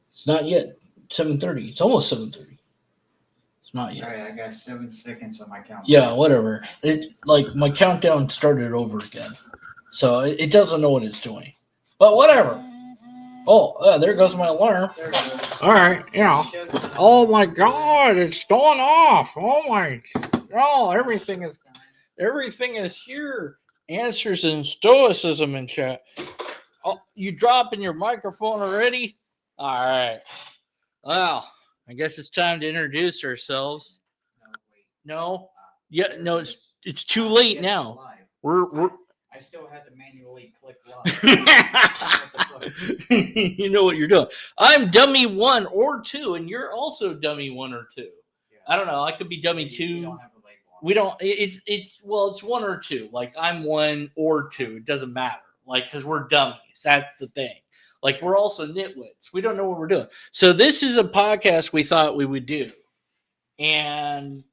It's not yet 7:30. It's almost 7:30. It's not All yet. right, I got 7 seconds on my countdown. Yeah, whatever. It like my countdown started over again, so it doesn't know what it's doing. But whatever. Oh, there goes my alarm. There it goes. All right, Oh my God, it's going off. Oh, everything is here. Answers in stoicism in chat. Oh, you dropping your microphone already? All right. Well, I guess it's time to introduce ourselves. No, wait. No, yeah, no, it's too late now. We're I still had to manually click live. You know what you're doing. I'm dummy 1 or 2, and you're also dummy 1 or 2. Yeah. I don't know. I could be dummy 2. We don't have a label on We don't. It's 1 or 2. Like I'm 1 or 2. It doesn't matter. Like because we're dummies. That's the thing. Like we're also nitwits. We don't know what we're doing. So this is a podcast we thought we would do, and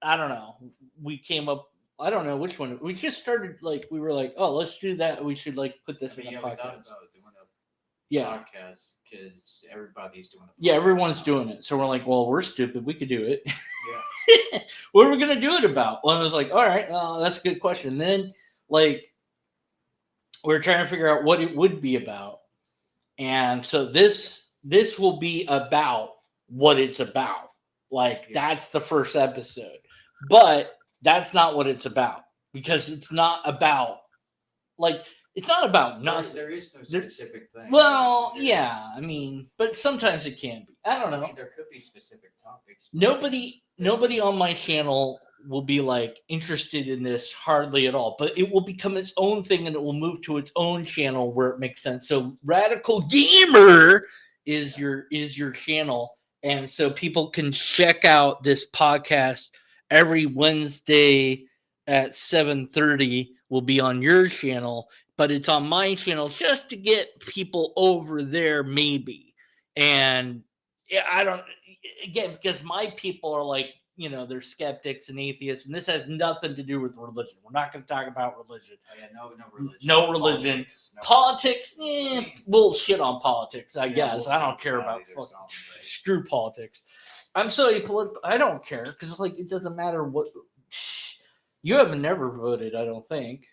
I don't know. We came up. I don't know which one. We just started like we were like, oh, let's do that. We should like put this in a We podcast. thought about doing a Yeah, podcast because everybody's doing it. yeah, everyone's doing it. So we're like, well, we're stupid. We could do it. Yeah. What are we gonna do it about? Well, I was like, all right, that's a good question. And then like we're trying to figure out what it would be about, and so this will be about what it's about. Like that's the first episode, but that's not what it's about because it's not about like it's not about nothing. There is no specific thing. Well, yeah, I mean, but sometimes it can be. I don't know. I mean, there could be specific topics. Nobody on my channel will be like interested in this hardly at all, but it will become its own thing and it will move to its own channel where it makes sense. So Radical Gamer is your channel, and so people can check out this podcast every Wednesday at 7:30 will be on your channel, but it's on my channel just to get people over there maybe. And I don't again because my people are like they're skeptics and atheists, and this has nothing to do with religion. We're not going to talk about religion. Oh, yeah, no religion. No religion. Politics, we'll shit on politics, I guess. I don't care about fucking screw politics. I'm so apolitical. I don't care because it's like it doesn't matter what. You have never voted, I don't think.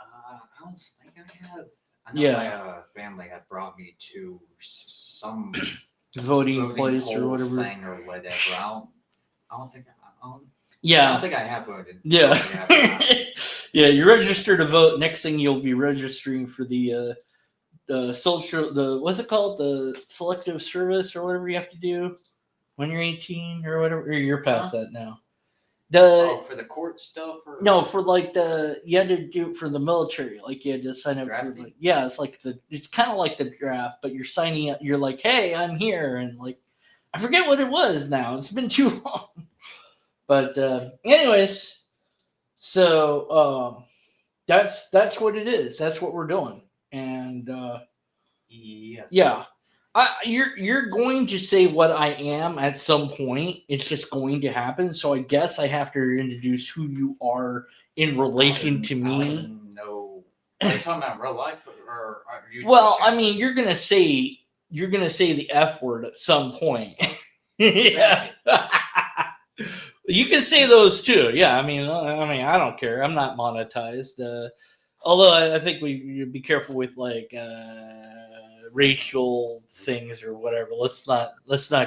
I don't think I have. I know my family had brought me to some voting place or whatever thing or whatever. I don't think I have voted. Yeah. Yeah, you register to vote. Next thing you'll be registering for the what's it called? The selective service or whatever you have to do when you're 18 or whatever. Or you're past that now. For the court stuff? No, for like you had to do it for the military. Like you had to sign up for like, it's kind of like the draft, but you're signing up. You're like, hey, I'm here. And like, I forget what it was now. It's been too long. But anyways, so that's what it is. That's what we're doing. And yeah. You're going to say what I am at some point. It's just going to happen. So I guess I have to introduce who you are in relation to me. No, are you talking about real life, or are you? Well, I mean, you're gonna say the F word at some point. Yeah. You can say those too. Yeah, I mean, I don't care. I'm not monetized. Although I think we be careful with like racial things or whatever. Let's not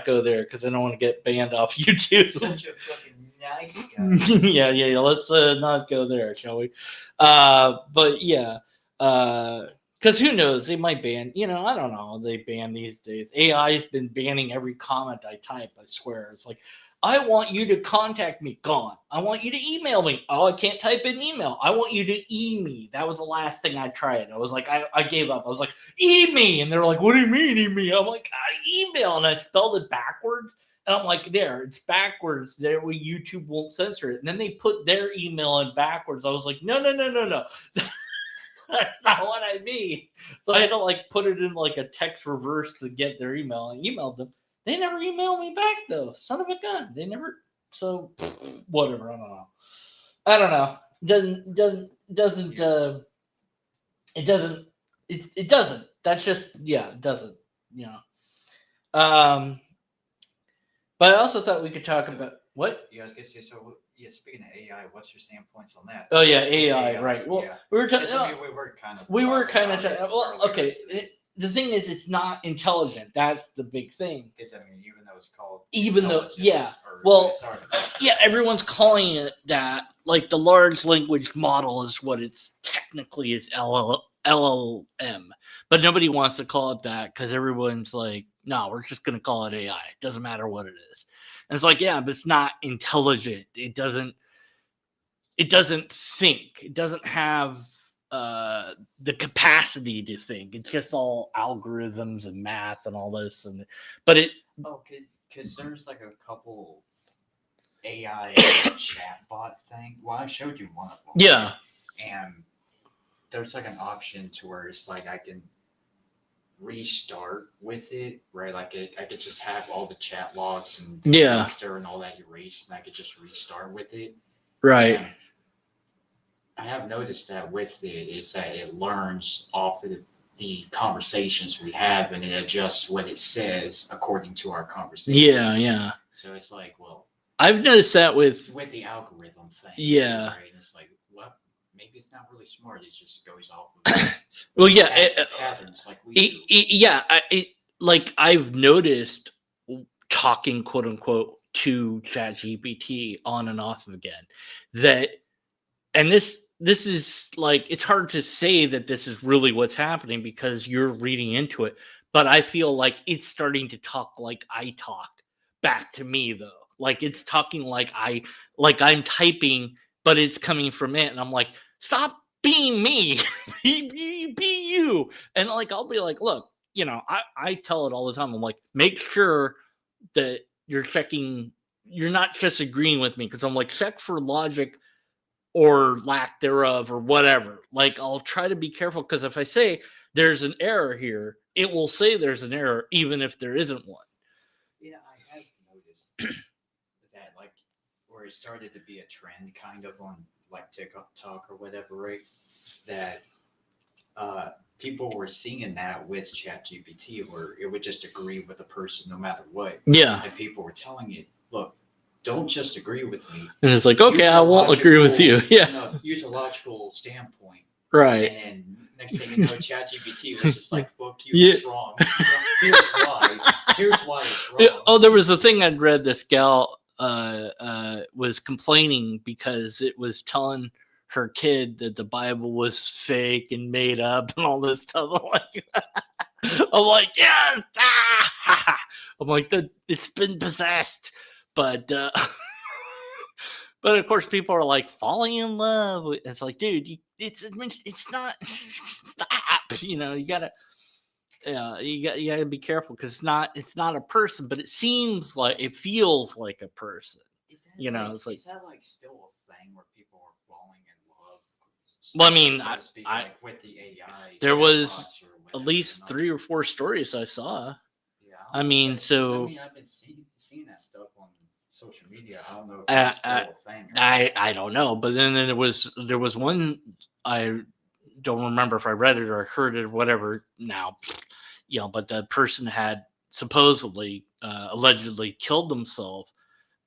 go there because I don't want to get banned off YouTube. Such a fucking nice guy. Yeah. Let's not go there, shall we? But yeah, because who knows? They might ban. I don't know. They ban these days. AI's been banning every comment I type. I swear. It's like, I want you to contact me. Gone. I want you to email me. Oh, I can't type an email. I want you to me. That was the last thing I tried. I was like, I gave up. I was like, me. And they're like, what do you mean, me? I'm like, email. And I spelled it backwards. And I'm like, it's backwards. There, YouTube won't censor it. And then they put their email in backwards. I was like, no. That's not what I mean. So I had to like put it in like a text reverse to get their email. I emailed them. They never emailed me back though. Son of a gun. They never. So whatever. I don't know. It doesn't. That's just it doesn't, you know. But I also thought we could talk about what? Yeah, I was gonna say. So, yeah, speaking of AI, what's your standpoints on that? Oh yeah, AI, right? Well, yeah. we were talking. 'Cause, I mean, we were kind of. We were talking kind of about it well, earlier okay. today. The thing is, it's not intelligent. That's the big thing. Because I mean, even though it's called. Even though, intelligence, or well, it's artificial. yeah, everyone's calling it that. Like the large language model is what it's technically is LLM, but nobody wants to call it that because everyone's like, no, we're just gonna call it AI. It doesn't matter what it is. And it's like, yeah, but it's not intelligent. It doesn't think. It doesn't have the capacity to think. It's just all algorithms and math and all this. But it. Oh, because there's like a couple AI chatbot thing. Well, I showed you one of them. Yeah. And there's like an option to where it's like I can restart with it, right? Like I could just have all the chat logs and and all that erased, and I could just restart with it. Right. And I have noticed that with it is that it learns off of the conversations we have, and it adjusts what it says according to our conversation. Yeah. So it's like, well, I've noticed that with the algorithm thing. Yeah. Right? And it's like, well, maybe it's not really smart. It just goes off of well, yeah, patterns like we do. Yeah, like I've noticed talking quote unquote to ChatGPT on and off again that, and this is like, it's hard to say that this is really what's happening because you're reading into it, but I feel like it's starting to talk like I talk back to me though. Like it's talking like I'm typing, but it's coming from it, and I'm like, stop being me, be you. And like I'll be like, look, I tell it all the time. I'm like, make sure that you're not just agreeing with me, because I'm like, check for logic or lack thereof or whatever. Like I'll try to be careful, because if I say there's an error here, it will say there's an error even if there isn't one. Yeah, I have noticed that, like, where it started to be a trend kind of on like TikTok or whatever, right? That people were seeing that with ChatGPT, where it would just agree with the person no matter what. Yeah. And people were telling it, look, don't just agree with me. And it's like, okay, I won't agree with you. Yeah. No, use a logical standpoint. Right. And then next thing you know, ChatGPT was just like, fuck you, it's wrong. Here's why. Here's why it's wrong. Oh, there was a thing I'd read. This gal was complaining because it was telling her kid that the Bible was fake and made up and all this stuff. I'm like, yes! Ah! I'm like, it's been possessed. But but of course, people are like falling in love. It's like, dude, it's not. Stop. You gotta. You gotta be careful, because it's not a person, but it feels like a person. It's like, is that like still a thing where people are falling in love? Well, I mean, so to speak, like with the AI, there was at least 3 or 4 stories I saw. Yeah, I mean, I've been seeing that stuff on social media. I don't know if it's still a thing. I don't know, but then there was one, I don't remember if I read it or heard it or whatever now, but the person had supposedly, allegedly killed themselves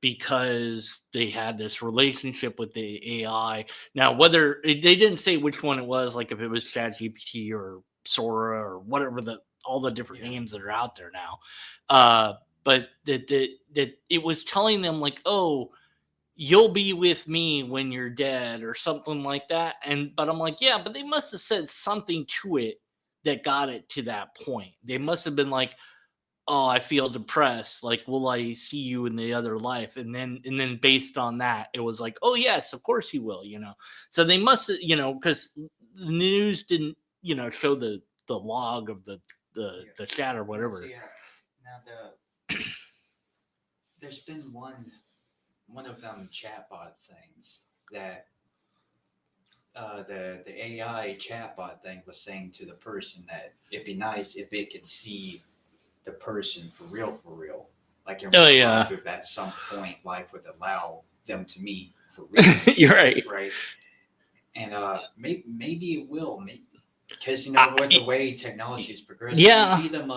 because they had this relationship with the AI. Now, whether they didn't say which one it was, like if it was ChatGPT or Sora or whatever, all the different names that are out there now, but that it was telling them like, oh, you'll be with me when you're dead or something like that. But I'm like, yeah, but they must have said something to it that got it to that point. They must have been like, oh, I feel depressed. Like, will I see you in the other life? And then based on that, it was like, oh yes, of course you will. So they must, because the news didn't, show the log of the chat or whatever. So, yeah. Now there's been one of them chatbot things that the AI chatbot thing was saying to the person that it'd be nice if it could see the person for real. Like if at some point life would allow them to meet for real. You're right. Right. And maybe it will. Because with the way technology is progressing, yeah, you see them,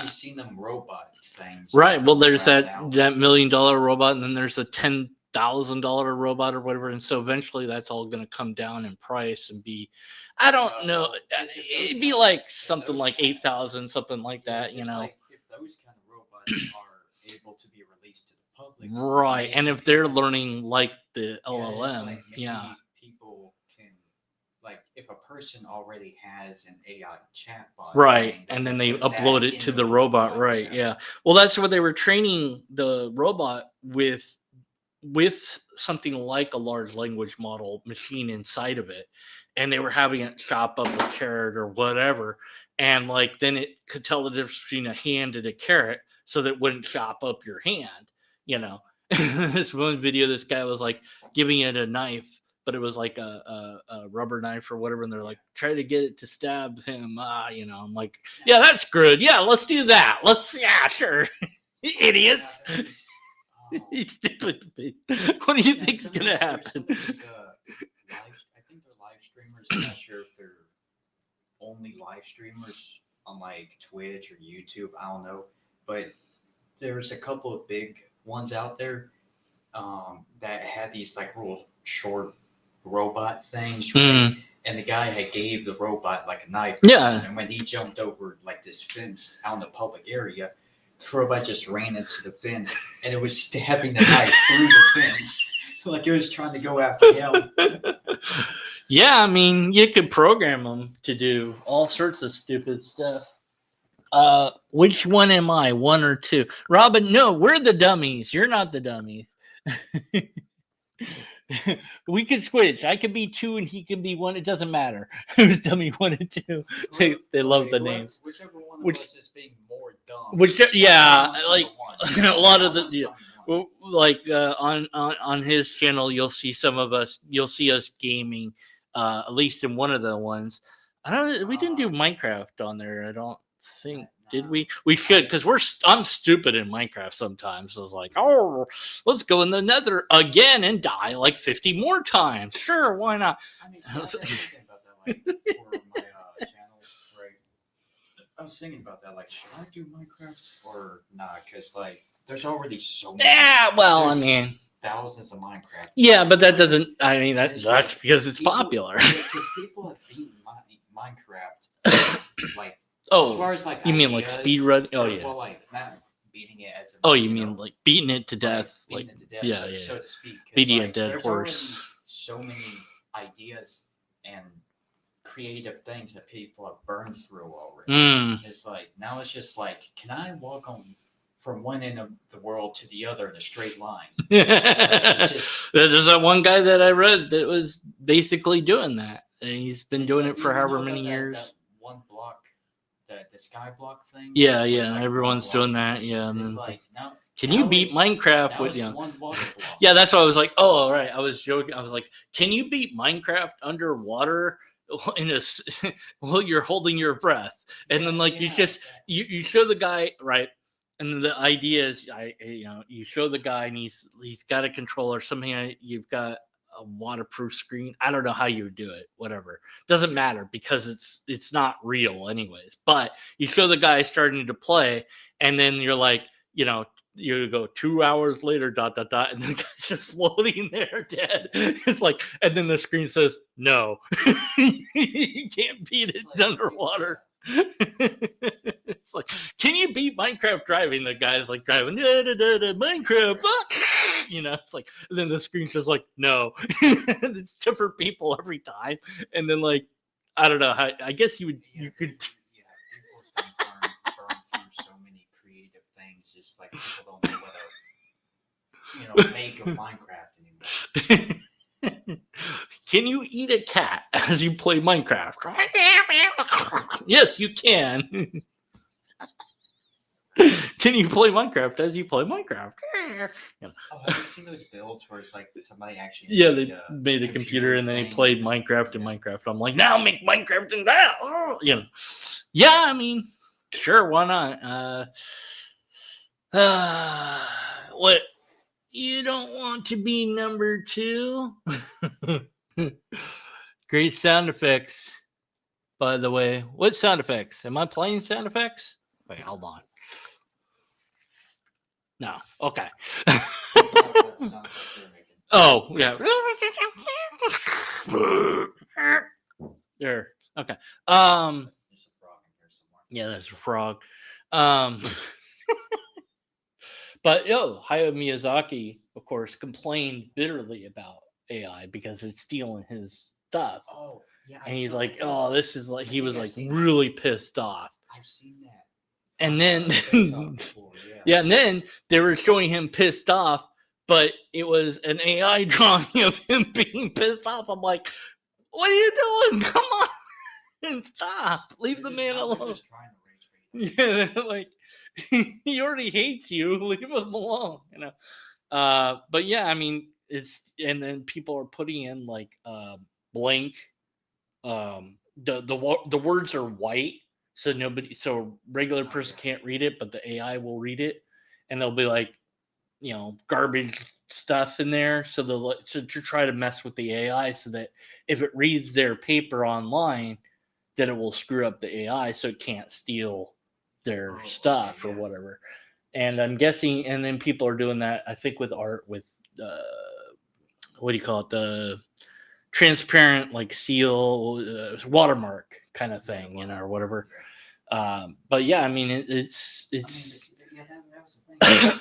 you see them robot things. right. Well, there's around that now. $1 million robot, and then there's a $10,000 robot or whatever, and so eventually that's all going to come down in price and be, I don't know, it'd be like something like 8,000, something like that, you know. Like if those kind of robots are able to be released to the public, Right, and if they're learning like the yeah, it's LLM, like maybe yeah, people can, like, if a person already has an AI chatbot, right, thing, and they then can they put that upload it in to the the robot, right? yeah. Yeah. Well, that's what they were training the robot with something like a large language model machine inside of it, and they were having it chop up a carrot or whatever, and like then it could tell the difference between a hand and a carrot, so that it wouldn't chop up your hand, you know. This one video, this guy was like giving it a knife, but it was like a rubber knife or whatever, and they're like, try to get it to stab him, you know. I'm like, yeah, that's good, yeah, let's do that, yeah, sure. Idiots. He's stupid. What do you think's gonna happen? I think they're live streamers. I'm not sure if they're only live streamers on like Twitch or YouTube. I don't know, but there's a couple of big ones out there that had these like real short robot things, right? And the guy had gave the robot like a knife. Yeah. And when he jumped over like this fence out in the public area, the robot just ran into the fence and it was stabbing the knife through the fence. Like it was trying to go after him. Yeah, I mean, you could program them to do all sorts of stupid stuff. Which one am I? One or two? Robin, no, we're the dummies. You're not the dummies. We could switch. I could be two and he could be one. It doesn't matter who's dummy one and two. They love the names. Whichever one of us is being more dumb. Yeah, like a lot of the like on his channel, you'll see some of us. You'll see us gaming. At least in one of the ones. I don't. We didn't do Minecraft on there. I don't think. Did we? We should, because I'm stupid in Minecraft sometimes. I was like, oh, let's go in the Nether again and die like 50 more times. Sure, why not? I mean, I was thinking about that, like, for my channel, right? I was thinking about that, like, should I do Minecraft or not? Because like, there's already so many. Yeah, well, I mean, thousands of Minecraft. Yeah, but that doesn't. I mean, that's because it's popular. Because people have beaten Minecraft, like. Oh, as far as like you mean like speed run? Oh yeah. Well, like not beating it as. You mean like beating it to death? Like yeah, so to speak. Beating like, a dead horse. So many ideas and creative things that people have burned through already. It's like now it's just like, can I walk on from one end of the world to the other in a straight line? There's that one guy that I read that was basically doing that, and he's been doing it for however many years. That one block. The sky block thing. Yeah, like everyone's doing that. Yeah, and it's like, now, can you beat Minecraft with Yeah, that's why I was like, oh, all right. I was joking. I was like, can you beat Minecraft underwater in a while you're holding your breath? And then like you you show the guy, right? And the idea is, you show the guy and he's got a controller. Something you've got a waterproof screen. I don't know how you would do it. Whatever, doesn't matter because it's not real anyways. But you show the guy starting to play, and then you're like, you go 2 hours later, ... and the guy's just floating there dead. It's like, and then the screen says, no, you can't beat it underwater. It's like, can you beat Minecraft driving? The guy's like driving Minecraft, fuck. It's like, and then the screen's just like, no. It's different people every time. And then like, I don't know how. I guess you could. Yeah, people burn through so many creative things. Just like people don't know what to, make of Minecraft anymore. Can you eat a cat as you play Minecraft? Yes, you can. Can you play Minecraft as you play Minecraft? Have you seen those builds where it's like somebody actually they made a computer and then they played Minecraft and Minecraft. I'm like, now make Minecraft and that. Yeah, I mean, sure, why not? What? You don't want to be number 2? Great sound effects. By the way, what sound effects? Am I playing sound effects? Wait, hold on. No. Okay. Oh, yeah. There. Okay. There's a frog in here somewhere. Yeah, there's a frog. But Hayao Miyazaki, of course, complained bitterly about AI because it's stealing his stuff. Oh, yeah. And he's saw like, that. "Oh, this is like," I he think was I've like seen really pissed off. I've seen that. And on, then, TikTok before, yeah. yeah, and then they were showing him pissed off, but it was an AI drawing of him being pissed off. I'm like, what are you doing? Come on, stop! Leave the man I was alone. just trying to rage bait. Yeah, like he already hates you. Leave him alone. But yeah, I mean, and then people are putting in like blank. The words are white, so regular Oh, person yeah. can't read it, but the AI will read it, and they'll be like, garbage stuff in there. So to try to mess with the AI, so that if it reads their paper online, that it will screw up the AI, so it can't steal their stuff or yeah. whatever. And I'm guessing, and then people are doing that, I think, with art, with uh, what do you call it, the transparent like seal watermark kind of thing, or whatever. But yeah, I mean, it's I mean, that was the thing.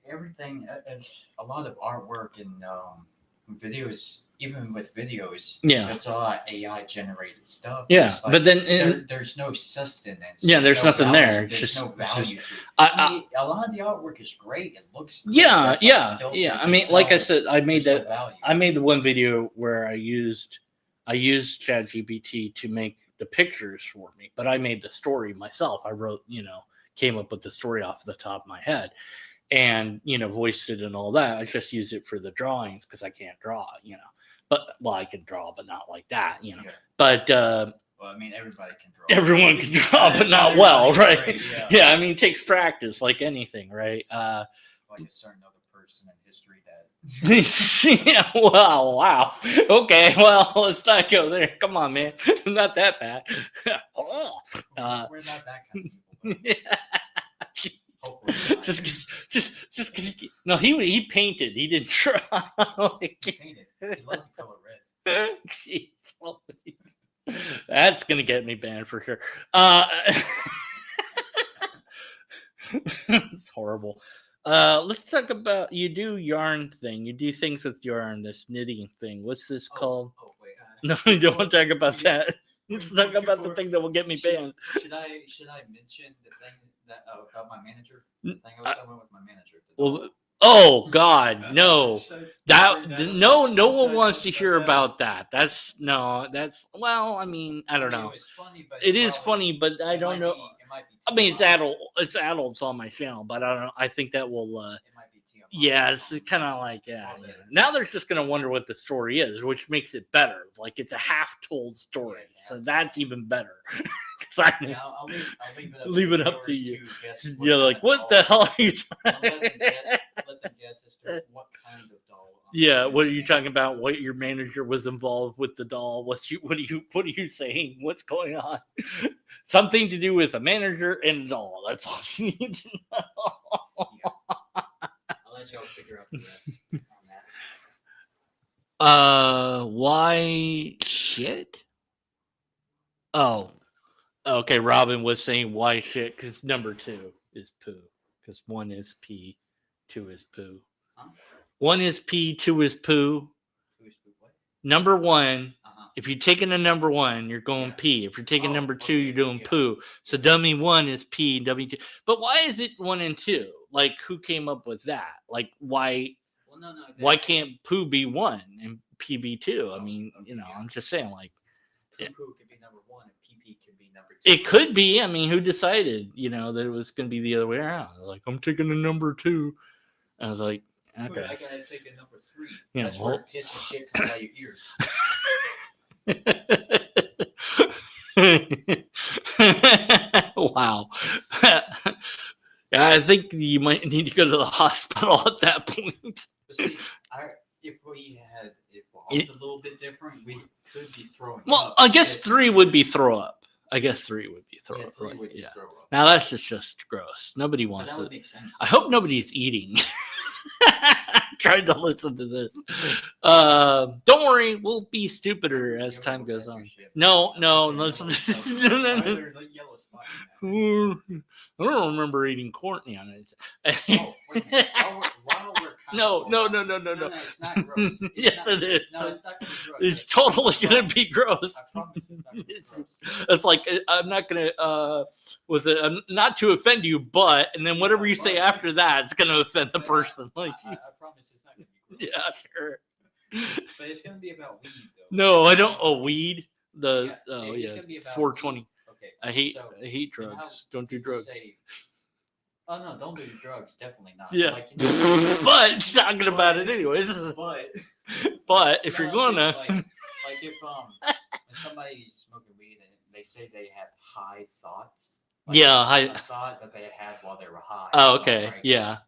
Everything, a lot of artwork and videos, even with videos, Yeah. it's all AI generated stuff. Yeah, It's like, but then there's no sustenance. Yeah, there's no nothing value, there. It's There's just- no it's value just- to it. I mean, a lot of the artwork is great. It looks good. yeah, but it's yeah, still, yeah. you I can mean, like I tell said, I made there's that. no value. I made the one video where I used ChatGPT to make the pictures for me, but I made the story myself. I wrote, came up with the story off the top of my head, and voiced it and all that. I just use it for the drawings because I can't draw, But I can draw, but not like that, Yeah. But Well, I mean, everybody can draw. everyone can draw, but not well, Everybody's right? great, yeah. Yeah, I mean, it takes practice, like anything, right? Like a certain other person in history that. Yeah, wow. Okay, well, let's not go there. Come on, man. Not that bad. We're not that kind of people. Hopefully not. just cause no, he painted. He didn't try. He painted. He loved the color red. Jeez, that's gonna get me banned for sure. It's horrible. Let's talk about, you do yarn thing. You do things with yarn. This knitting thing. What's this called? Oh wait. No, you don't want to talk about that. Let's talk about the thing that will get me banned. Should I mention the thing that about my manager? The thing I was talking with my manager. Well, oh God, no. No one wants to hear about that. Well, I mean, I don't know. It's funny, but It is funny, but I don't know. It might be I mean, it's TMI. adults on my channel, but I don't know. I think that will. It might be TMI. Yeah, it's kind of like Now they're just gonna wonder what the story is, which makes it better. Like it's a half-told story, so that's even better. Yeah, I'll leave it up to you. guess You're like, what the hell are you Let talking? them guess as to what kind of doll. Yeah, what are you talking about? What your manager was involved with the doll? What are you saying? What's going on? Something to do with a manager and a doll. That's all you need to know. Yeah. I'll let y'all figure out the rest on that. Why shit? Oh, okay. Robin was saying why shit because number 2 is poo. Because 1 is pee, 2 is poo. Huh? 1 is pee, 2 is poo. What? Number 1. Uh-huh. If you're taking a number 1, you're going pee. If you're taking number 2, you're doing poo. So dummy 1 is pee, dummy 2. But why is it 1 and 2? Like, who came up with that? Like, why? Well, no. Why can't poo be 1 and pee be 2? I mean, I'm just saying, like, poo could be number 1 and PP could be number 2. it could be. I mean, who decided, that it was going to be the other way around? Like, I'm taking a number 2. I was like, okay. I gotta take a number 3. Yeah, That's where piss and shit comes out your ears. Wow. I think you might need to go to the hospital at that point. But see, if we had evolved a little bit different, we could be be throwing Well, up. I guess Yes, 3 sure. would be throw up. I guess 3 would be throw Yeah, up. 3 Right? would be Yeah. throw up. Now that's just gross. Nobody But wants that to. would make sense. I hope nobody's eating. Trying to listen to this. Don't worry, we'll be stupider as time goes on. No, listen. Yellow spot in that. I don't remember eating corn on it. Oh, wait a minute. While we're kind No. No, it's not gross. It's Yes, not, it is. No, it's not going to be gross. It's I totally gonna be gross. I promise it's not going to be gross. It's like I'm not gonna. I'm not to offend you, but and then whatever you say after that, it's gonna offend the person. Like, I promise it's not going to be gross. yeah, sure. But it's going to be about weed, though. No, I don't. Oh, weed. It's gonna be about 420. weed. Okay. I hate so, drugs. how Don't do people drugs. say, oh no, don't do drugs. Definitely not. Yeah, Like, but talking about it anyways. But if you're gonna, like if when somebody's smoking weed and they say they have high thoughts. Like a thought that they had while they were high. Oh, okay, right? yeah.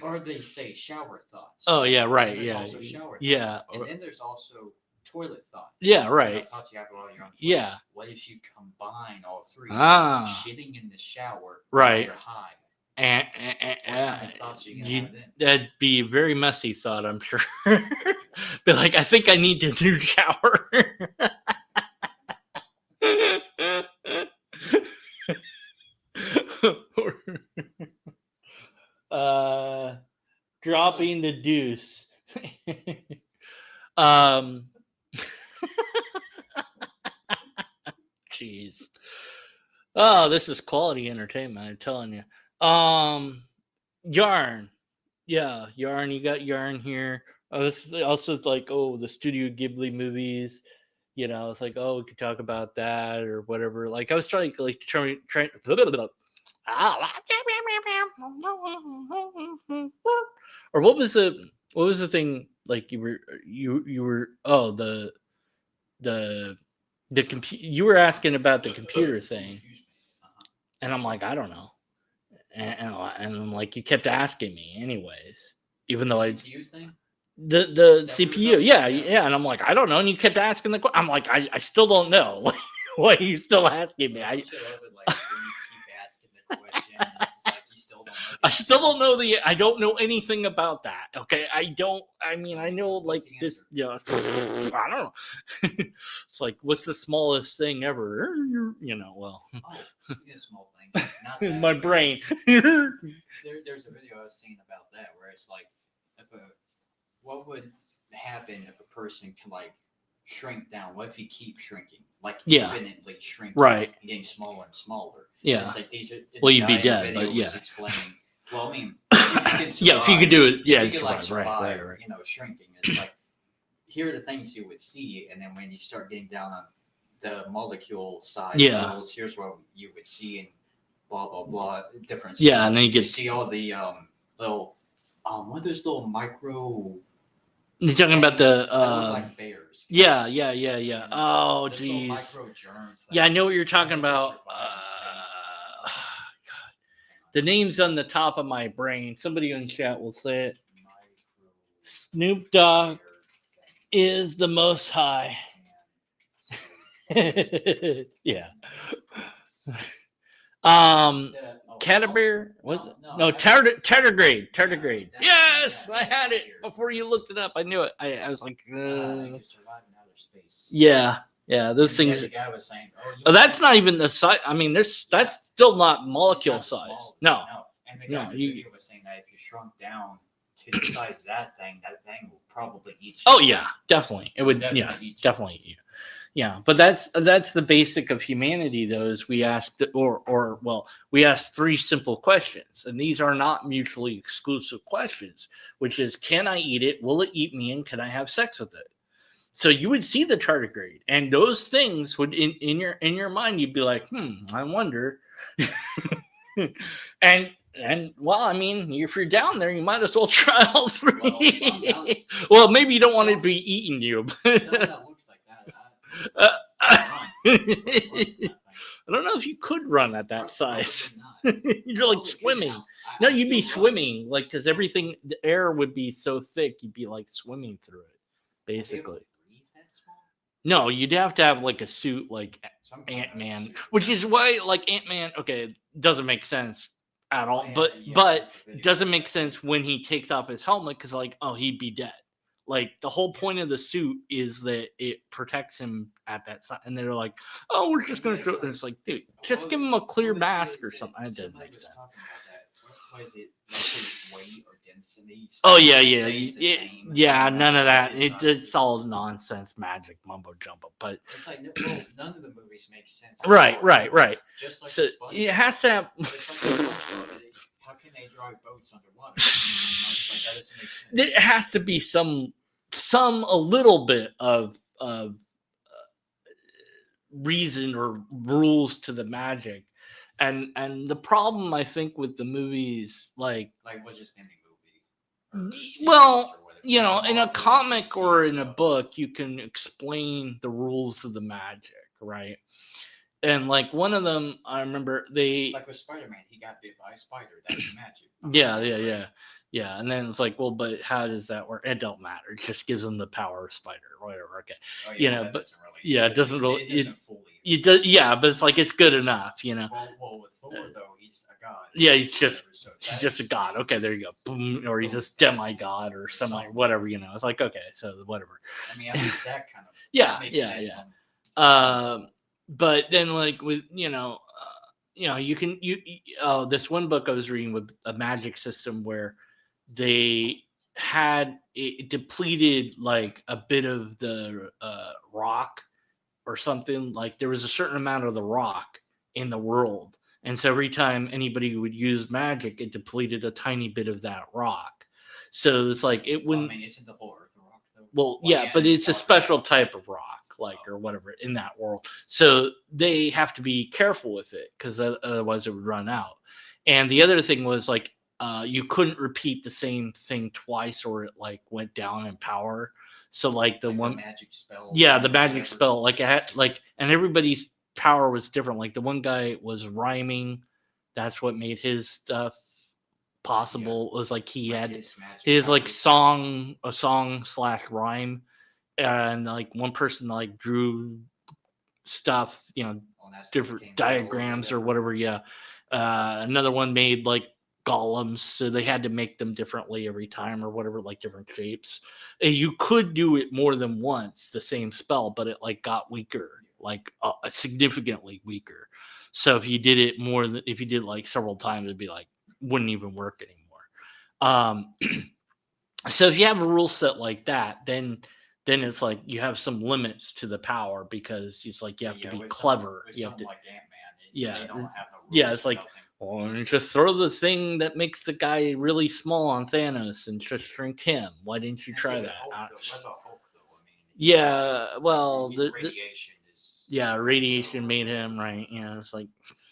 Or they say shower thoughts. Oh yeah, right, There's yeah, also shower thoughts. yeah, and then there's also toilet thoughts. yeah, right. Thoughts you have while you're on the toilet. Yeah. What if you combine all three? Ah. Shitting in the shower Right. while you're high. And What kind of thoughts are you gonna have then? that'd be a very messy thought, I'm sure. Be like, I think I need to do shower. Dropping the deuce. Jeez. Oh, this is quality entertainment, I'm telling you. Yarn. Yeah, Yarn, you got Yarn here. This is also like, the Studio Ghibli movies. You know, it's like, we could talk about that or whatever. Like, I was trying. Or what was the thing, like you were you were asking about the computer thing, and I'm like, I don't know, and I'm like, you kept asking me anyways, even though CPU thing? the CPU, yeah, and I'm like, I don't know, and you kept asking the question. I'm like, I still don't know. Why are you still asking me? I love it, like, when you keep asking the question, and it's like you still don't know. I still don't know I don't know anything about that. Okay, I know like this. I don't know. It's like, what's the smallest thing ever? Well. Small things. Not that, my brain. There's a video I was seeing about that where it's like, what would happen if a person can like shrink down? What if you keep shrinking, like infinitely shrinking, right, and getting smaller and smaller? Yeah. It's like these are. Well, you'd be dead, but yeah. Explaining. Well, I mean, if you if you could do it, you could survive, survive, right. Shrinking. It's like, here are the things you would see, and then when you start getting down on the molecule size levels, here's what you would see, and blah blah blah, different. Yeah, stuff. and then you see all the little what are those little micro. You're talking about the like bears. Yeah. Oh, geez. Yeah, I know what you're talking about. God. The name's on the top of my brain. Somebody in chat will say it. Snoop Dogg is the Most High. Yeah. Catabear was it? No, tardigrade. Tardigrade. Yes, I had it before you looked it up. I knew it. I was like, yeah, those things. The guy was saying, that's not even the size. I mean, that's still not molecule size. No. And the guy was saying that if you shrunk down to the size of that thing will probably eat you. Oh yeah, definitely. It would. Definitely eat you. Yeah, but that's the basic of humanity, though, is we asked, we asked 3 simple questions, and these are not mutually exclusive questions, which is, can I eat it? Will it eat me? And can I have sex with it? So you would see the tardigrade, and those things would in your mind, you'd be like, I wonder. and well, I mean, if you're down there, you might as well try all 3. Well, maybe you don't want it to be eating you. I don't know if you could run at that size. You're like swimming. No, you'd be swimming, like, because everything, the air would be so thick, you'd be like swimming through it, basically. No, you'd have to have like a suit like Some kind of Ant-Man, suit. which is why like Ant-Man, okay, doesn't make sense at all. Oh, yeah, but yeah, but there's a video doesn't of make that. sense when he takes off his helmet because like, oh, he'd be dead. Like the whole Yeah. point of the suit is that it protects him at that side, and they're like, "Oh, we're just gonna Yes, show." like- And it's like, dude, just What- give him a clear what was mask it or that something. That doesn't somebody make was sense. talking about that. What was it? Like his weight or density? Oh stays- yeah, yeah, stays the yeah, same. yeah. That's None of what that. it is, It's obviously. all nonsense, magic, mumbo jumbo. But It's like well, none of the movies make sense. at Right, all. right, right. Just like So the SpongeBob. it has to have. It's like the SpongeBob. How can they drive boats underwater? It's like that doesn't make sense. There has to be some a little bit of reason or rules to the magic, and the problem I think with the movies, like, Like just any movie. or series well, or whatever. you know, Like in a Marvel, comic DC or in a stuff. book, you can explain the rules of the magic, right? And like one of them, I remember they Like with Spider-Man, he got bit by a spider. That's the magic. Yeah, behind yeah, it, right? yeah, yeah. And then it's like, well, but how does that work? It don't matter. It just gives them the power of spider or whatever. Okay, Oh, yeah, you well, know, that but doesn't really. yeah, it doesn't really. It doesn't fully. You do, yeah, but it's like it's good enough, you know. Well, with Thor though, he's a god. Yeah, he's just Whatever, so he's that just a god. explains- Okay, there you go. Boom, or he's Well, just that's- demigod or something, something. whatever, you know. It's like, okay, so whatever. I mean, at least that kind of. Yeah, makes yeah, sense yeah. on- But then like with you can this one book I was reading with a magic system where they had it depleted like a bit of the rock or something. Like there was a certain amount of the rock in the world, and so every time anybody would use magic, it depleted a tiny bit of that rock. So it's like it Well, I wouldn't. mean, isn't the whole Earth a rock though? Well, Well, yeah, yeah, but and it's a rock- special type of rock, like or whatever in that world. So they have to be careful with it because otherwise it would run out. And the other thing was like you couldn't repeat the same thing twice, or it like went down in power. So like the like one, magic spell. yeah, the or magic whatever. spell, like it had like, and everybody's power was different. Like the one guy was rhyming, that's what made his stuff possible. It was like he Like had magic his like powers. song / rhyme, and like one person like drew stuff, Well, that's what different became diagrams or whatever. Yeah, another one made like golems, so they had to make them differently every time or whatever, like different shapes. And you could do it more than once, the same spell, but it like got weaker, like significantly weaker. So if you did it more than if you did like several times, it'd be like wouldn't even work anymore. So if you have a rule set like that, then it's like you have some limits to the power because it's like you have to be with clever. With You have to, something like Ant-Man, yeah, they don't have no rules yeah. It's for like, nothing. well, just throw the thing that makes the guy really small on Thanos and just shrink him. Why didn't you And try see, with that? Hulk, what about Hulk though? I mean, Yeah, well, radiation is. yeah, radiation made him right. Yeah, it's like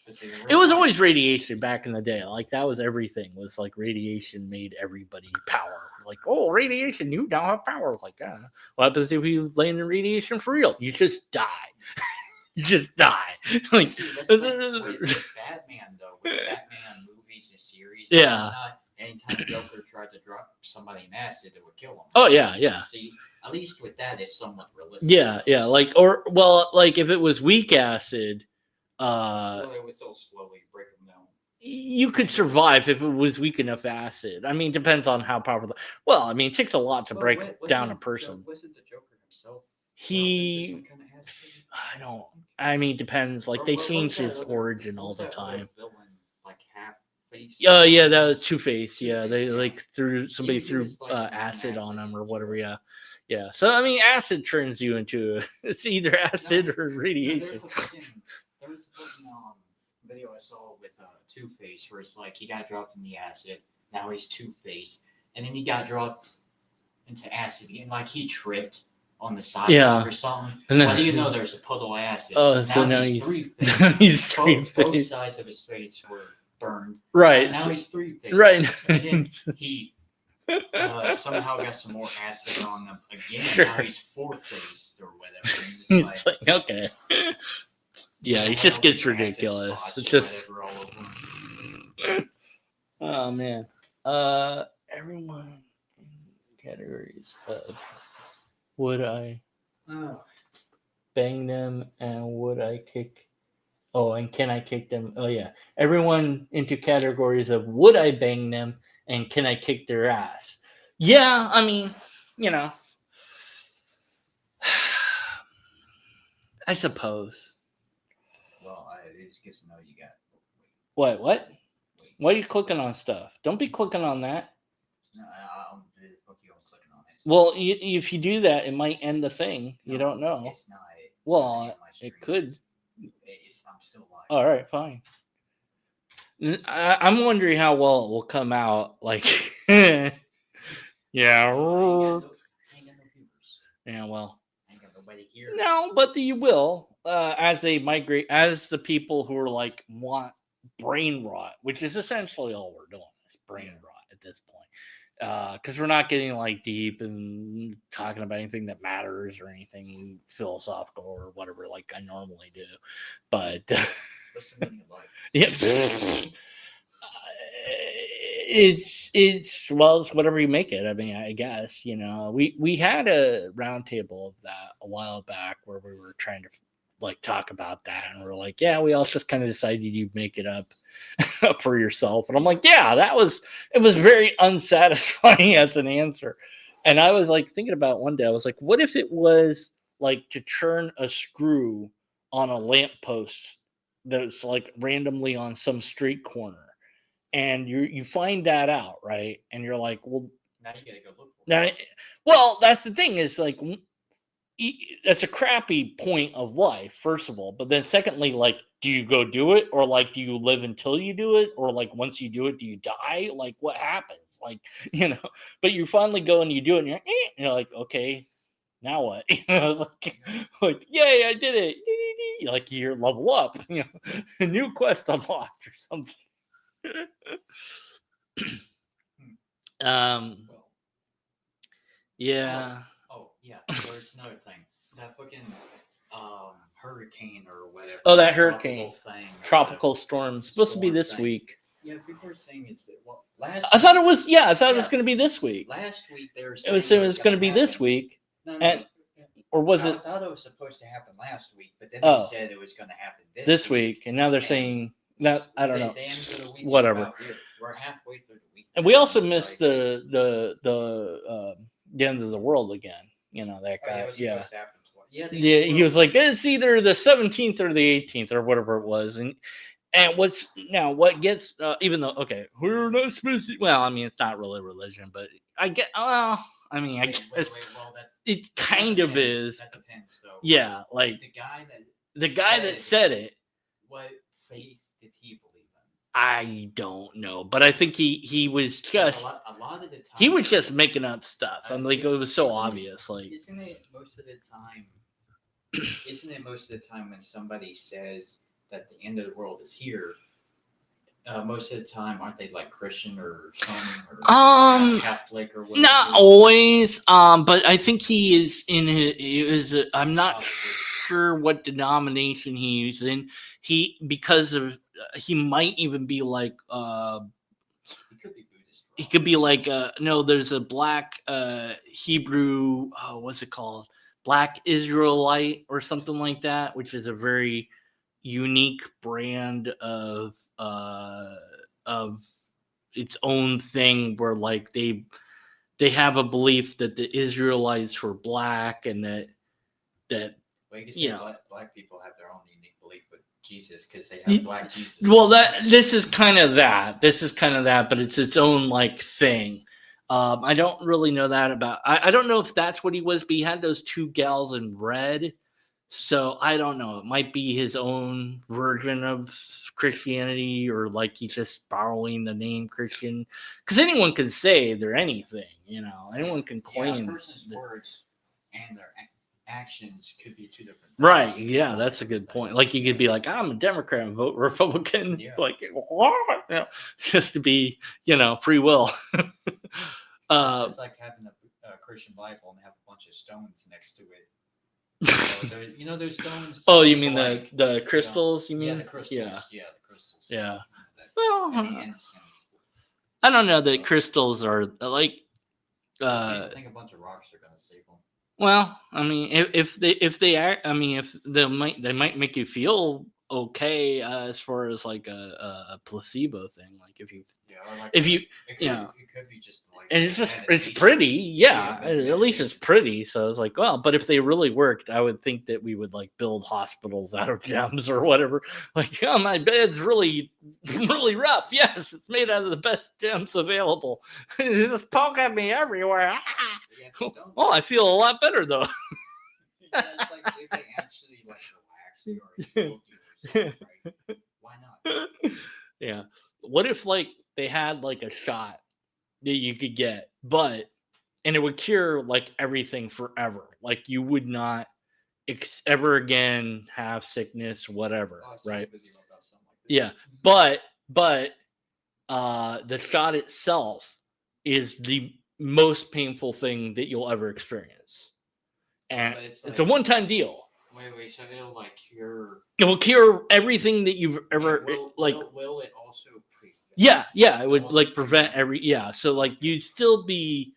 But see, in it real was life- always radiation back in the day. Like that was everything. Was like radiation made everybody power. Like, oh, radiation, you now have power. Like, what happens if you land in radiation for real? You just die. You just die. Like, See, that's like with Batman though, with Batman movies and series. and Yeah. whatnot, anytime Joker tried to drop somebody in acid, it would kill him. Oh yeah, yeah. See, at least with that, it's somewhat realistic. Yeah, yeah. Like, or well, like if it was weak acid, Well, it would so slowly break them down. you could survive if it was weak enough acid. I mean, depends on how powerful. Well, I mean, it takes a lot to break down a person. Wasn't the Joker himself? He, I don't. I mean, depends. Like they change his origin all the time. Villain, like half face. Yeah, that was Two-Face. Yeah, they Two-Face, yeah. like threw somebody He threw was, like, using acid on acid. him or whatever. Yeah, yeah. So I mean, acid turns you into it's either acid or radiation. There was a fucking video I saw with Two-Face where it's like he got dropped in the acid. Now he's Two-Face, and then he got dropped into acid again. Like he tripped on the sidewalk Yeah. or something. And then- How do you know there's a puddle of acid? Oh, so now he's he's Three-Face. he's Both Three-Face. sides of his face were burned. Right. Now so- he's Three-Face. right. And then he somehow got some more acid on him again. Sure. Now he's Four-Face or whatever. And it's It's like okay. Yeah, it just gets ridiculous. It's just oh man. Everyone in categories of would I Oh. bang them and would I kick? Oh, and can I kick them? Oh yeah, everyone into categories of would I bang them and can I kick their ass? Yeah, I mean, you know, I suppose. Well, it just gets to know you got. What? What? Wait. Why are you clicking on stuff? Don't be clicking on that. No, I'll book you on clicking on it. Well, if you do that, it might end the thing. You don't know. It's not. Well, on my it screen. could. I'm still live. All right, fine. I'm wondering how well it will come out. Like, yeah, I ain't got no viewers. yeah. Well, I ain't got nobody here. no, but you will as they migrate, as the people who are like want brain rot, which is essentially all we're doing is brain rot at this point. Because we're not getting like deep and talking about anything that matters or anything philosophical or whatever like I normally do, but What's the meaning of life? yeah. It's well, it's whatever you make it. I mean, I guess we had a roundtable of that a while back where we were trying to like talk about that, and we're like, yeah, we all just kind of decided you make it up for yourself, and I'm like, yeah, it was very unsatisfying as an answer, and I was like thinking about one day, I was like, what if it was like to turn a screw on a lamppost that's like randomly on some street corner and you find that out, right? And you're like, well, now you gotta go look for now, it. well, that's the thing is like that's a crappy point of life, first of all. But then, secondly, like, do you go do it, or like, do you live until you do it, or like, once you do it, do you die? Like, what happens? Like, But you finally go and you do it, and you're like, okay, now what? It's like, yay, I did it! Like you're level up, a new quest unlocked or something. Well, Yeah. Oh yeah. There's another thing. That fucking hurricane or whatever. Oh, that hurricane. Tropical whatever, storm. Supposed to be storm this thing. week. Yeah, people are saying is that last. I thought it was. Yeah, I thought it was going to be this week. Last week they were It saying was saying it was going to be happen. this week. No, And or was I it thought it was supposed to happen last week, but then Oh. they said it was going to happen this week? And now they're saying that I don't know. The end of the week is Whatever. about here. We're halfway through the week. And we also It's missed like- the end of the world again. That Oh, guy. it was Yeah. supposed to happen twice. Yeah, the Yeah, end of the he was world like, it's either the 17th or the 18th or whatever it was, and what gets even though okay, we're not supposed to. Well, I mean, it's not really religion, but I get. Well, I mean, I guess well, it kind of is. That depends, though. Yeah, like the guy that said it. What faith did he believe in? I don't know, but I think he was just a lot of the time he was just making up stuff. I'm like, it was so obvious. Like, isn't it most of the time? Isn't it most of the time when somebody says that the end of the world is here? Most of the time, aren't they like Christian or something, or Catholic or whatever? Not always. But I think he is in his. I'm not sure what denomination he's in. Because of he might even be like. He could be Buddhist. He could be like no. There's a black Hebrew. What's it called? Black Israelite or something like that, which is a very unique brand of its own thing, where like they have a belief that the Israelites were black and that well, you can say black people have their own unique belief with Jesus because they have black Jesus. Well, this is kind of that, but it's its own like thing. I don't really know that about. I don't know if that's what he was, but he had those two gals in red. So I don't know. It might be his own version of Christianity, or like he's just borrowing the name Christian. Because anyone can say they're anything, Anyone can claim. A person's words and their actions could be two different things. Right? Yeah, that's a good point. Like you could be like, I'm a Democrat and vote Republican, like just to be, free will. It's like having a Christian Bible and have a bunch of stones next to it. Those stones. Oh, you mean the crystals? You mean? Yeah, the crystals. Yeah, the crystals. Yeah. Well, I don't know that crystals are like. I think a bunch of rocks are gonna save them. Well, I mean, if they might make you feel okay as far as like a placebo thing. Like Yeah, or like if you it you know, could be just like and it's just it's meditation. pretty, Yeah, at least it's meditation. pretty. So it's like, well, but if they really worked, I would think that we would like build hospitals out of gems or whatever. Like, oh, my bed's really really rough. Yes, it's made out of the best gems available. It's just poking me everywhere. Yeah, just don't. Oh, I feel a lot better though. Yeah, it's like if they actually like relax you or healed you or something, right? Why not? Yeah. What if like they had like a shot that you could get, but and it would cure like everything forever. Like you would not ever again have sickness, whatever, Oh, I saw a right? video about something like this. Yeah. But the shot itself is the most painful thing that you'll ever experience. And But it's it's a like, one-time deal. wait, so it'll like cure. It will cure everything that you've ever And like. will it also prevent? Yeah, it would also like prevent prevent- every. Yeah, so like Okay. you'd still be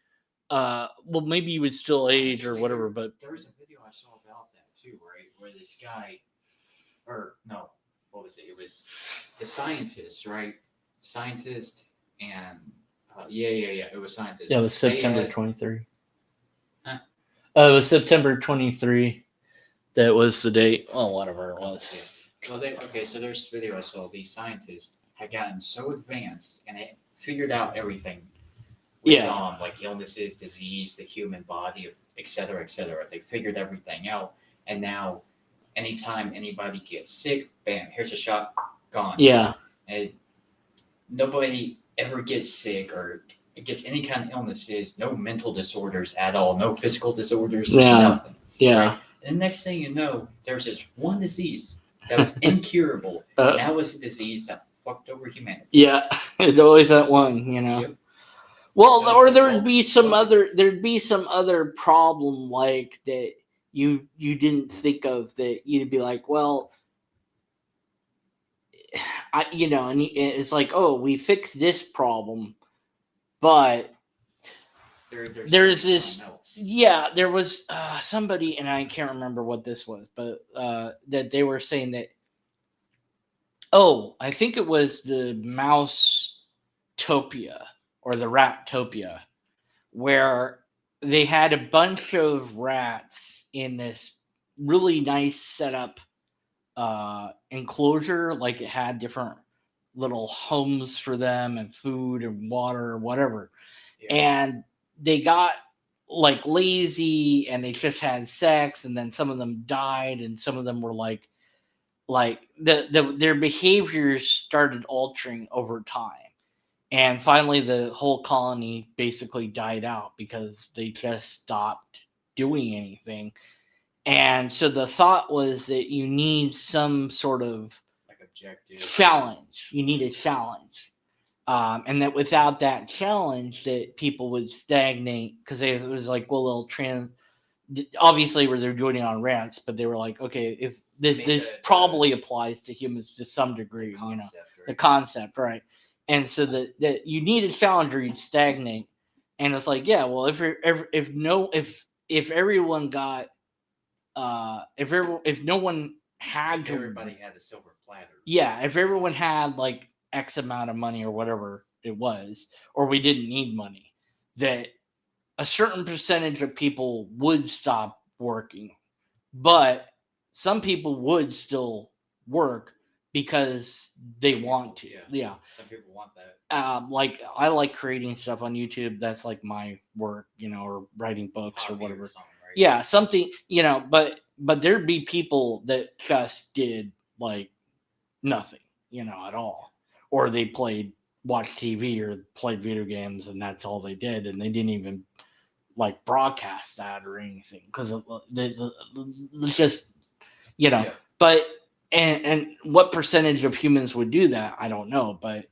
well, maybe you would still age or Actually, whatever, but there was a video I saw about that too, right? Where this guy, or no, what was it? It was the scientist, right? Scientist and yeah. It was scientist. yeah, it was They September had- 23. Huh? It was September 23. That was the date. Well, whatever it was. Yeah. Well, so there's video I saw. These scientists had gotten so advanced and it figured out everything. With, Yeah. like illnesses, disease, the human body, et cetera, et cetera. They figured everything out, and now, anytime anybody gets sick, bam, here's a shot, gone. Yeah. And nobody ever gets sick or gets any kind of illnesses. No mental disorders at all. No physical disorders. Yeah. Nothing. Yeah. Right? And the next thing you know, there's this one disease that was incurable. And that was a disease that fucked over humanity. Yeah. It's always that one, you know. Yep. Well, That was or like, there'd well, be some well, other problem like that you didn't think of that you'd be like, well, and it's like, oh, we fixed this problem, but there's this something else. yeah, there was somebody, and I can't remember what this was, but that they were saying that, I think it was the Mouse-topia or the Rat-topia, where they had a bunch of rats in this really nice setup enclosure, like it had different little homes for them and food and water or whatever. Yeah. And they got like lazy and they just had sex, and then some of them died, and some of them were like their behaviors started altering over time. And finally, the whole colony basically died out because they just stopped doing anything. And so the thought was that you need some sort of like objective challenge. You need a challenge. And that without that challenge, that people would stagnate because it was like, well, obviously where they're doing it on rats, but they were like, okay, if this probably applies to humans to some degree, the concept, right? And so that you need a challenge or you'd stagnate. And it's like, yeah, well, if everyone got if no one had to, everybody had a silver platter. Yeah, if everyone had like X amount of money or whatever it was, or we didn't need money, that a certain percentage of people would stop working, but some people would still work because they want to. Yeah. Some people want that. Like I like creating stuff on YouTube. That's like my work, or writing books or whatever. Or something, right? Yeah, something, but there'd be people that just did like nothing, at all. Or they watched TV or played video games, and that's all they did, and they didn't even like broadcast that or anything because it's just, Yeah. But and what percentage of humans would do that? I don't know, but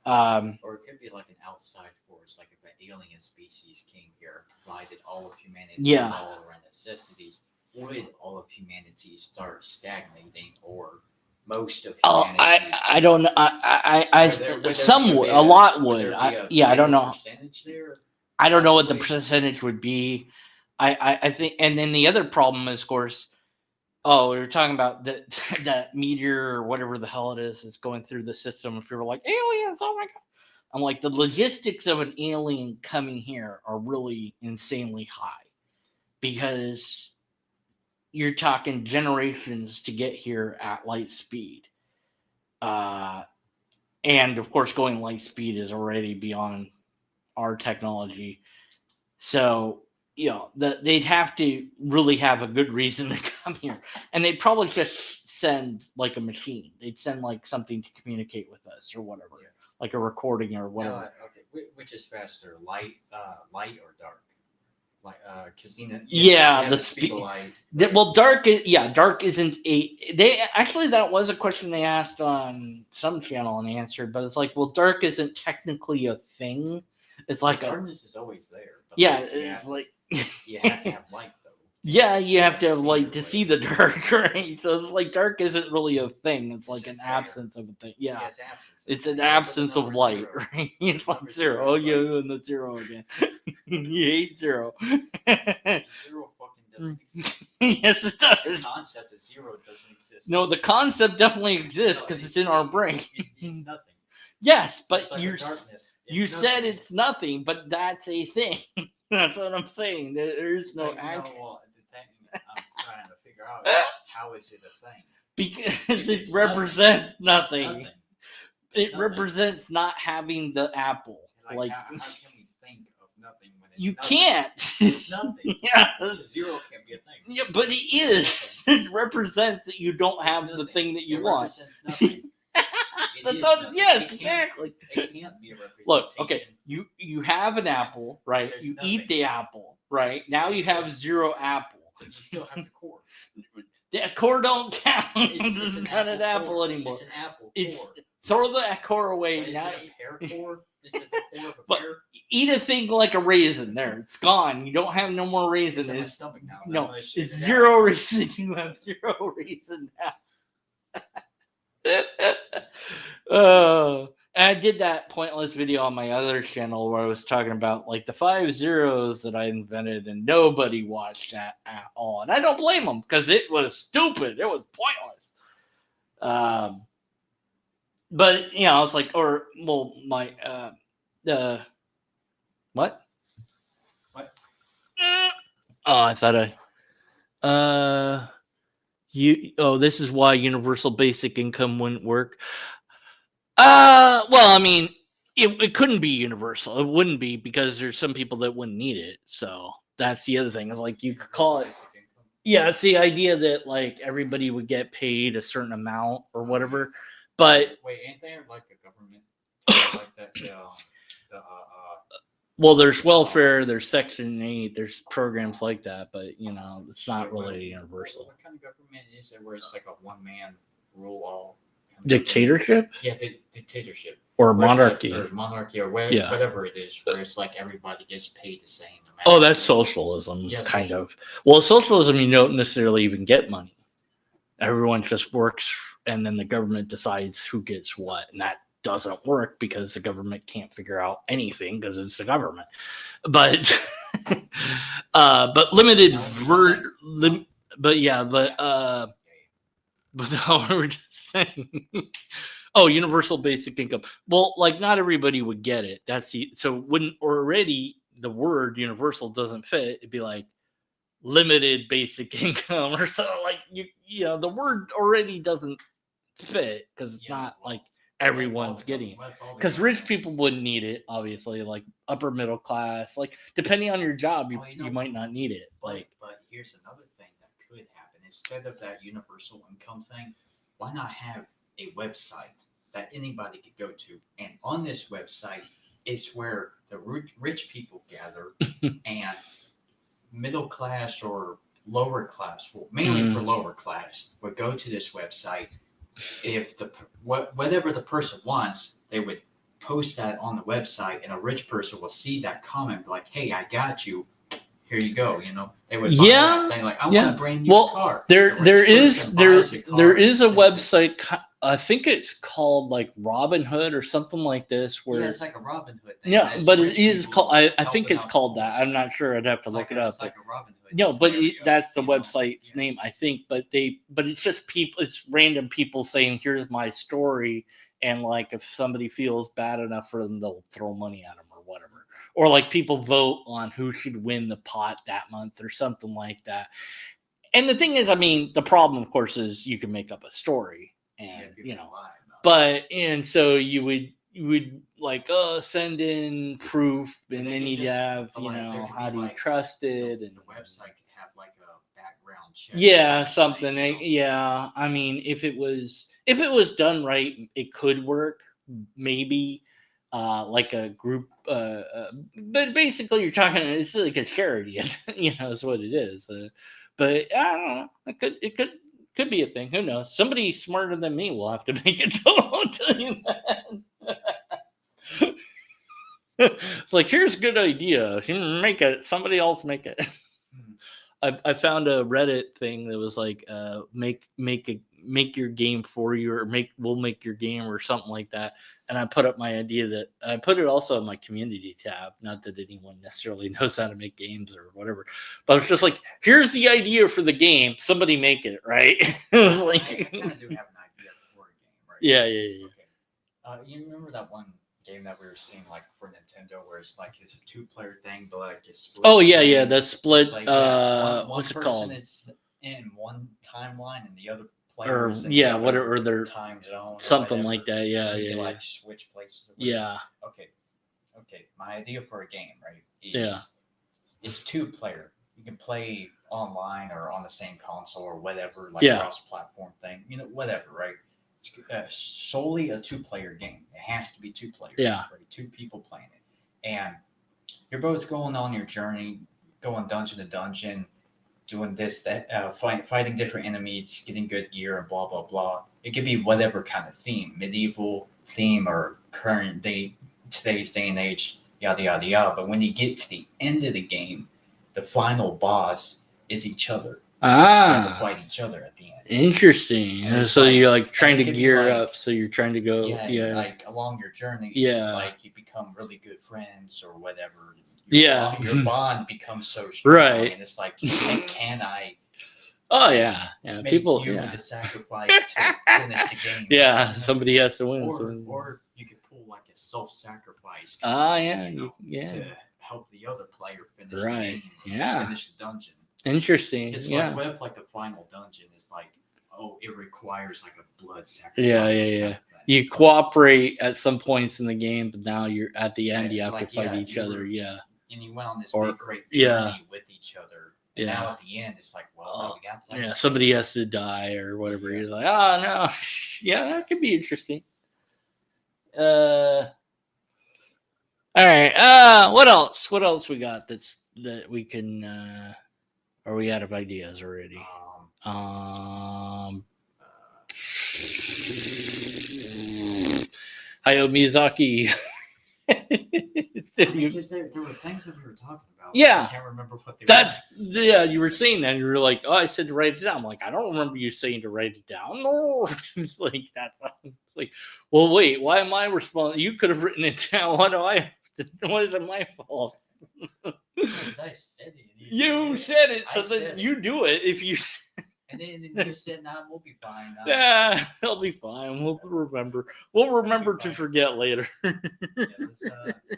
or it could be like an outside force, like if an alien species came here, provided all of humanity with all of our necessities, would all of humanity start stagnating, or most of humanity? I don't know. Some would, a lot would. I don't know. Percentage there? I don't know what the percentage would be. I think, and then the other problem is, of course, oh, we were talking about that meteor or whatever the hell it is going through the system. If you're like aliens, oh my god, I'm like, the logistics of an alien coming here are really insanely high because you're talking generations to get here at light speed. And of course, going light speed is already beyond our technology. So, they'd have to really have a good reason to come here. And they'd probably just send like a machine. They'd send like something to communicate with us or whatever, like a recording or whatever. Okay, which is faster, light or dark? Like, because the speed of light. Well, dark isn't that was a question they asked on some channel and answered, but it's like, well, dark isn't technically a thing. It's like darkness is always there. But it's like you have to have light though. Yeah, you have to have light to see the dark, right? So it's like dark isn't really a thing. It's like an absence of a thing. Yeah, it's an absence of light, right? It's like zero. Oh, yeah, and the zero again. You hate zero. Zero fucking doesn't exist. Yes, it does. The concept of zero doesn't exist. No, the concept definitely exists because it's in our brain. It's nothing. Yes, but like you said it's nothing, but that's a thing. That's what I'm saying. There's no action. I'm trying to figure out how is it a thing? Because it represents nothing. It represents not having the apple. Like how can we think of nothing when it's you nothing? Can't. It's nothing. Yeah. So zero can't be a thing. Yeah, but it is. It represents that you don't have the thing that you want. Nothing. Yes, exactly. It can't be a representation. Look, okay, you have an apple, right? There's you nothing. Eat the apple, right? Now you have zero apple. But you still have the core. The core don't count. It's not an apple core. anymore. It's an apple core. Throw the core away. Is now, it a pear core? Is it the core of a but pear? Eat a thing like a raisin. There, it's gone. You don't have no more raisin. It's in my stomach now. No, it's zero reason. You have zero reason now. I did that pointless video on my other channel where I was talking about like the 5 zeros that I invented, and nobody watched that at all. And I don't blame them because it was stupid. It was pointless. But I was like, my what? Oh, I thought this is why universal basic income wouldn't work. Well, I mean, it couldn't be universal. It wouldn't be because there's some people that wouldn't need it. So that's the other thing. It's like you could call it. Yeah, it's the idea that like everybody would get paid a certain amount or whatever. But wait, ain't there like a government like that? Well, there's welfare, there's Section 8, there's programs like that, but it's not really universal. What kind of government is it where it's like a one-man rule all? Dictatorship? Yeah, dictatorship. Or monarchy. Or whatever it is, where it's like everybody gets paid the same amount. Oh, that's socialism, kind of. Well, socialism, you don't necessarily even get money. Everyone just works, and then the government decides who gets what, and that doesn't work because the government can't figure out anything because it's the government. But limited but how we were just saying. Oh, universal basic income. Well, like not everybody would get it. When already the word universal doesn't fit, it'd be like limited basic income or something. Like the word already doesn't fit because it's not like everyone's getting it. Because rich people wouldn't need it, obviously. Like upper middle class, like depending on your job, you might not need it. But here's another thing that could happen. Instead of that universal income thing, why not have a website that anybody could go to? And on this website is where the rich people gather and middle class or lower class, mainly for lower class, would go to this website. If whatever the person wants, they would post that on the website, and a rich person will see that comment, like, "Hey, I got you. Here you go." They would buy that thing, like, "I want a brand new car." There is a website I think it's called like Robin Hood or something like this. Where Yeah, it's like a Robin Hood thing. yeah, It's but rich it is people called. I think helping it's out called the that. poor. I'm not sure. I'd have to It's look like it a, up. it's like a Robin Hood. No, but scenario, that's the you know? website's Yeah. name, I think. But it's just people. It's random people saying, "Here's my story," and like if somebody feels bad enough for them, they'll throw money at them or whatever. Or like people vote on who should win the pot that month or something like that. And the thing is, I mean, the problem, of course, is you can make up a story, Yeah, and people lie about it. but and so you would like send in proof, But and they then could you'd just, have but like, there could how be do you like trust the, it, and the website could have like a background check. yeah, kind of something. thing, you know? Yeah, I mean, if it was done right, it could work. Maybe like a group. But basically, you're talking. It's like a charity. Is what it is. But I don't know. It could be a thing. Who knows? Somebody smarter than me will have to make it. I'll tell you that. It's like here's a good idea. Make it. Somebody else make it. I found a Reddit thing that was like make your game for you, or we'll make your game or something like that. And I put up my idea that I put it also in my community tab. Not that anyone necessarily knows how to make games or whatever, but it's just like here's the idea for the game. Somebody make it, right? I kind of do have an idea for a game, right? Yeah. Okay. You remember that one game that we were seeing like for Nintendo, where it's a two-player thing, but like it's split. Oh yeah, the split. It's like, one What's it person called? is in one timeline, and the other player Or is in yeah, the other whatever their time zone, or something whatever, like that. Yeah, where you yeah, can, yeah. like switch places. Or whatever. Yeah. Okay. My idea for a game, right? Is Yeah. It's two-player. You can play online or on the same console or whatever, like Yeah. cross-platform thing. Whatever, right? It's solely a two-player game. It has to be two players. Yeah. Right? Two people playing it, and you're both going on your journey, going dungeon to dungeon, doing this, that, fighting different enemies, getting good gear, and blah blah blah. It could be whatever kind of theme, medieval theme or current day, today's day and age, yada yada yada. But when you get to the end of the game, the final boss is each other. You have to fight each other at the end. Interesting. And So it's you're like- like trying and it to could be gear like- up. So you're trying to go. Yeah, Yeah. like along your journey, Yeah. like you become really good friends or whatever. Yeah. Your bond becomes so strong, Right. and it's like, can I Oh yeah. make People. you Yeah. the sacrifice to finish the game? Yeah. Somebody has to win. Or you could pull like a self-sacrifice. Yeah. thing, to help the other player finish the Right. game, Yeah. finish the dungeon. Interesting. It's Yeah. like, what if like the final dungeon is like, oh, it requires like a blood sacrifice. Yeah. kind of thing. You cooperate at some points in the game, but now you're at the end. Yeah, You have like, to fight yeah, each you other. were- Yeah. And you went on this Or- big great journey yeah. with each other. And Yeah. now at the end, it's like, well, no, we got Yeah. Somebody has to die or whatever. Yeah. You're like, oh no. Yeah, that could be interesting. All right. What else? What else we got that we can? Are we out of ideas already? Hayao Miyazaki. Because there were things that we were talking about. but Yeah. I can't remember what they That's were. yeah. You were saying that, and you were like, "Oh, I said to write it down." I'm like, I don't remember you saying to write it down. No, it's like that's like, well, wait. Why am I responsible? You could have written it down. Why do I? What is it my fault? I said it. You said it, so I then said it. you do it. If you, And then you said, nah, we'll be fine. yeah, it'll be fine. We'll remember. We'll remember to fine. forget later. Yeah, let's remember to forget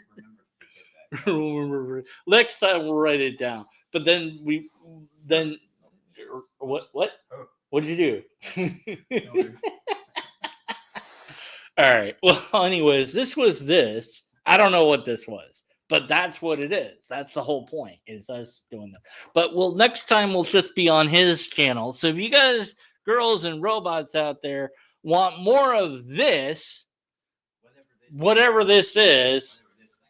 that. We'll remember. Next time we'll write it down. But then what? Oh. What did you do? No, All right. Well, anyways, this was this. I don't know what this was, but that's what it is. That's the whole point, is us doing that. But next time we'll just be on his channel. So if you guys, girls and robots out there, want more of this, whatever this is,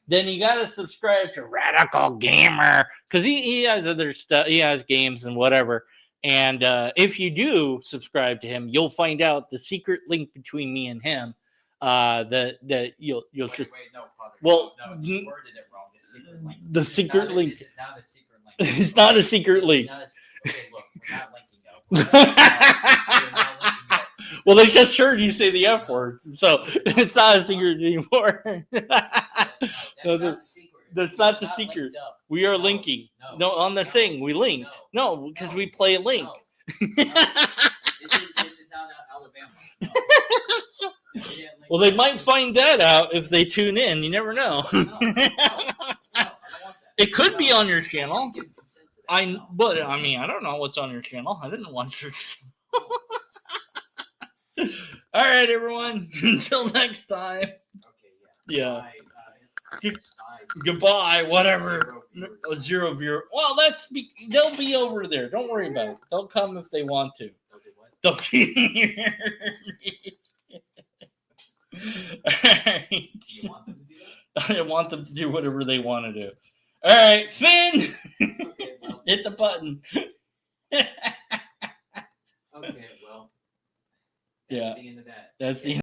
then you got to subscribe to Radical Gamer, because he has other stuff. He has games and whatever. And if you do subscribe to him, you'll find out the secret link between me and him. That you'll Wait, just no, Father. well, no, you worded it wrong. The secret link. This is not a secret link. It's not a secret link. Okay, look, we're not linking up. We're not linking up. Well, they just heard you say the F word, so it's not a secret anymore. That's No, not the secret. that's We are not the secret. linked up. We are No, linking. no, No, on the no, thing we linked. No, because we play a link. No, this is not Alabama. No. We didn't link Well, they up. might find that out if they tune in. You never know. No, I don't want that. It could be No, on your I channel. didn't give consent to that, no. But I mean, I don't know what's on your channel. I didn't watch your. All right, everyone. Until next time. Okay, Yeah. Bye, Good- bye. Goodbye. Whatever. Zero viewers. A 0 viewer. Well, they'll be over there. Don't worry about it. They'll come if they want to. They'll do what? They'll be here. All right. You want them to do that? I want them to do whatever they want to do. All right, Finn. Okay, well. Hit the button. Okay, well. Yeah. That's the end of that. That's the